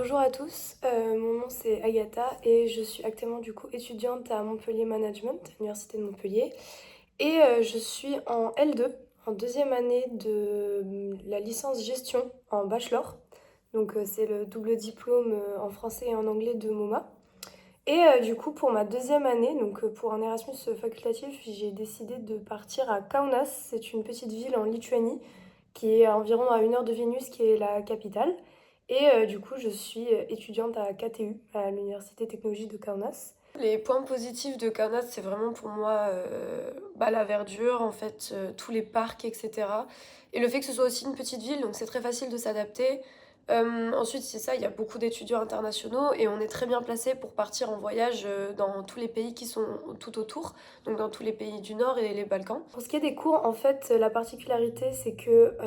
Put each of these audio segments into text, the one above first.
Bonjour à tous, mon nom c'est Agatha et je suis actuellement du coup étudiante à Montpellier Management, à l'Université de Montpellier. Et je suis en L2, en deuxième année de la licence gestion en bachelor. Donc c'est le double diplôme en français et en anglais de MoMA. Et du coup pour ma deuxième année, donc pour un Erasmus facultatif, j'ai décidé de partir à Kaunas. C'est une petite ville en Lituanie qui est à environ à 1 heure de Vilnius, qui est la capitale. Et du coup, je suis étudiante à KTU, à l'Université Technologique de Kaunas. Les points positifs de Kaunas, c'est vraiment pour moi la verdure, en fait, tous les parcs, etc. Et le fait que ce soit aussi une petite ville, donc c'est très facile de s'adapter. Ensuite, c'est ça, il y a beaucoup d'étudiants internationaux et on est très bien placé pour partir en voyage dans tous les pays qui sont tout autour, donc dans tous les pays du Nord et les Balkans. Pour ce qui est des cours, en fait, la particularité, c'est que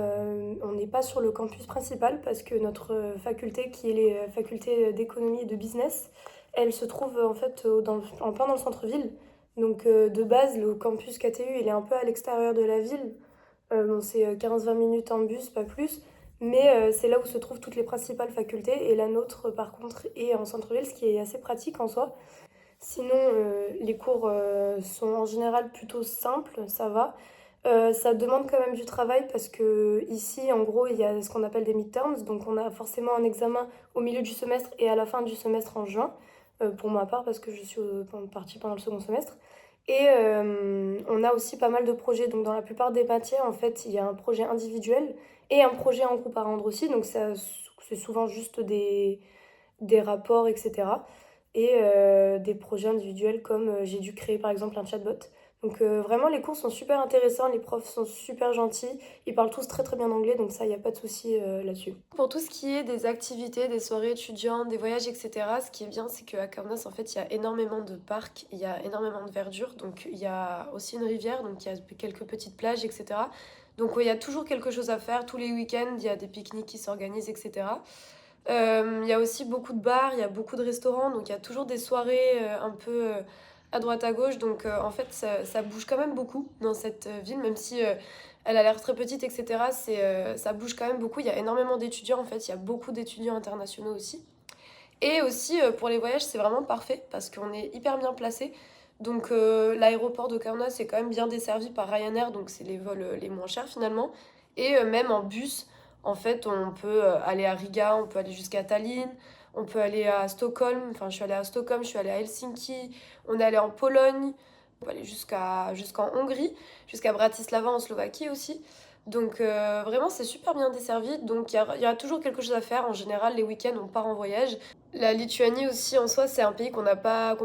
on n'est pas sur le campus principal parce que notre faculté, qui est la faculté d'économie et de business, elle se trouve en fait en plein dans le centre-ville. Donc de base, le campus KTU, il est un peu à l'extérieur de la ville. Bon, c'est 15-20 minutes en bus, pas plus. Mais c'est là où se trouvent toutes les principales facultés. Et la nôtre, par contre, est en centre-ville, ce qui est assez pratique en soi. Sinon, les cours sont en général plutôt simples, ça va. Ça demande quand même du travail parce que ici, en gros, il y a ce qu'on appelle des midterms. Donc, on a forcément un examen au milieu du semestre et à la fin du semestre en juin. Pour ma part, parce que je suis partie pendant le second semestre. Et on a aussi pas mal de projets. Donc, dans la plupart des matières, en fait, il y a un projet individuel et un projet en groupe à rendre aussi. Donc, ça, c'est souvent juste des rapports, etc. Et des projets individuels comme j'ai dû créer par exemple un chatbot. Donc vraiment les cours sont super intéressants, les profs sont super gentils, ils parlent tous très très bien anglais, donc ça, il n'y a pas de souci là-dessus. Pour tout ce qui est des activités, des soirées étudiantes, des voyages, etc., ce qui est bien, c'est qu'à Kaunas, en fait, il y a énormément de parcs, il y a énormément de verdure, donc il y a aussi une rivière, donc il y a quelques petites plages, etc. Donc il y a toujours quelque chose à faire, tous les week-ends, il y a des pique-niques qui s'organisent, etc. Il y a aussi beaucoup de bars, il y a beaucoup de restaurants, donc il y a toujours des soirées un peu à droite à gauche. Donc en fait, ça bouge quand même beaucoup dans cette ville, même si elle a l'air très petite, etc. Ça bouge quand même beaucoup. Il y a énormément d'étudiants, en fait, il y a beaucoup d'étudiants internationaux aussi. Et aussi pour les voyages, c'est vraiment parfait parce qu'on est hyper bien placé. Donc l'aéroport de Kaunas est quand même bien desservi par Ryanair, donc c'est les vols les moins chers finalement. Et même en bus, en fait, on peut aller à Riga, on peut aller jusqu'à Tallinn, on peut aller à Stockholm. Enfin, je suis allée à Stockholm, je suis allée à Helsinki, on est allé en Pologne, on peut aller jusqu'en Hongrie, jusqu'à Bratislava en Slovaquie aussi. Donc vraiment, c'est super bien desservi. Donc il y a toujours quelque chose à faire. En général, les week-ends, on part en voyage. La Lituanie aussi en soi, c'est un pays qu'on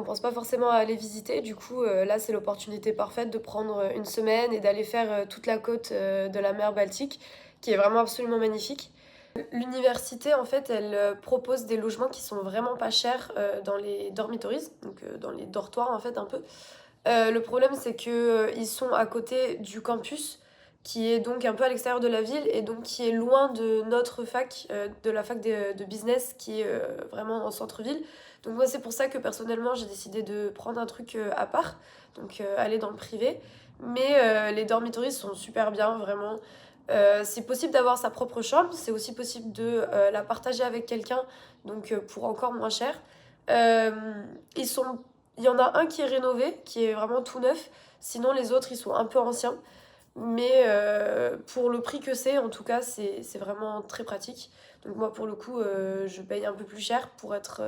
pense pas forcément à aller visiter. Du coup, là, c'est l'opportunité parfaite de prendre une semaine et d'aller faire toute la côte de la mer Baltique, qui est vraiment absolument magnifique. L'université, en fait, elle propose des logements qui sont vraiment pas chers dans les dormitories, donc dans les dortoirs en fait un peu. Le problème, c'est que ils sont à côté du campus, qui est donc un peu à l'extérieur de la ville et donc qui est loin de notre fac, de la fac de business, qui est vraiment en centre-ville. Donc moi, c'est pour ça que personnellement, j'ai décidé de prendre un truc à part, donc aller dans le privé. Mais les dormitories sont super bien, vraiment. C'est possible d'avoir sa propre chambre, c'est aussi possible de la partager avec quelqu'un, donc pour encore moins cher. Euh, ils sont il y en a un qui est rénové, qui est vraiment tout neuf. Sinon, les autres, ils sont un peu anciens. Mais pour le prix que c'est, en tout cas, c'est vraiment très pratique. Donc moi, pour le coup, je paye un peu plus cher pour être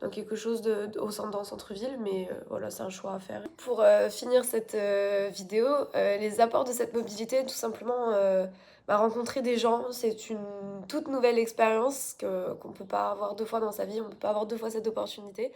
dans quelque chose dans le centre-ville. Mais voilà, c'est un choix à faire. Pour finir cette vidéo, les apports de cette mobilité, tout simplement, rencontrer des gens, c'est une toute nouvelle expérience qu'on ne peut pas avoir deux fois dans sa vie. On ne peut pas avoir deux fois cette opportunité.